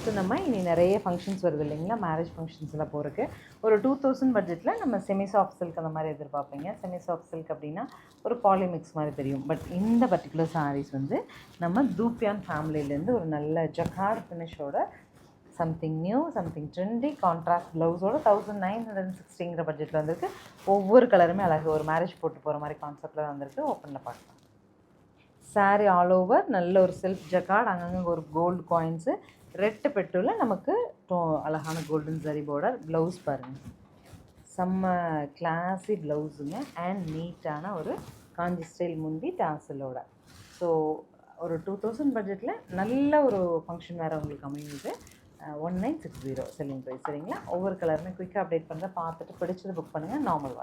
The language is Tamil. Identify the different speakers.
Speaker 1: ஸோ நம்ம இனி நிறைய ஃபங்க்ஷன்ஸ் வருது இல்லைங்களா, மேரேஜ் ஃபங்க்ஷன்ஸ்லாம் போகிறதுக்கு ஒரு 2000 பட்ஜெட்டில் நம்ம செமி சாஃப்ட் சில்க் அந்த மாதிரி எதிர்பார்ப்பீங்க. செமி சாஃப்ட் சில்க் அப்படின்னா ஒரு பாலிமிக்ஸ் மாதிரி தெரியும். பட் இந்த பர்டிகுலர் சாரீஸ் வந்து நம்ம தூப்பியான் ஃபேமிலியிலேருந்து ஒரு நல்ல ஜக்கார்ட் ஃபினிஷோட something new, something trendy, contrast ப்ளவுஸோட 1960ங்கிற பட்ஜெட்டில் வந்திருக்கு. ஒவ்வொரு கலருமே அழகு, ஒரு மேரேஜ் போட்டு போகிற மாதிரி கான்செப்டில் வந்திருக்கு. ஓப்பனில் பார்க்கலாம். சாரீ ஆல் ஓவர் நல்ல ஒரு செல்ஃப் ஜக்கார்ட், அங்கங்கே ஒரு கோல்டு காயின்ஸு, ரெட்டு பெட்ரோலில் நமக்கு அழகான கோல்டன் ஜரி பார்டர். ப்ளவுஸ் பாருங்கள், செம்ம கிளாஸி ப்ளவுஸுங்க அண்ட் நீட்டான ஒரு காஞ்சி ஸ்டைல் முந்தி டாசலோட. ஸோ ஒரு 2000 பட்ஜெட்டில் நல்ல ஒரு ஃபங்க்ஷன் வேறு உங்களுக்கு அமையுது. 1960 செல்லிங் ப்ரைஸ். சரிங்களா, ஒவ்வொரு கலருமே குயிக்காக அப்டேட் பண்ணுறேன், பார்த்துட்டு பிடிச்சது புக் பண்ணுங்கள். நார்மல்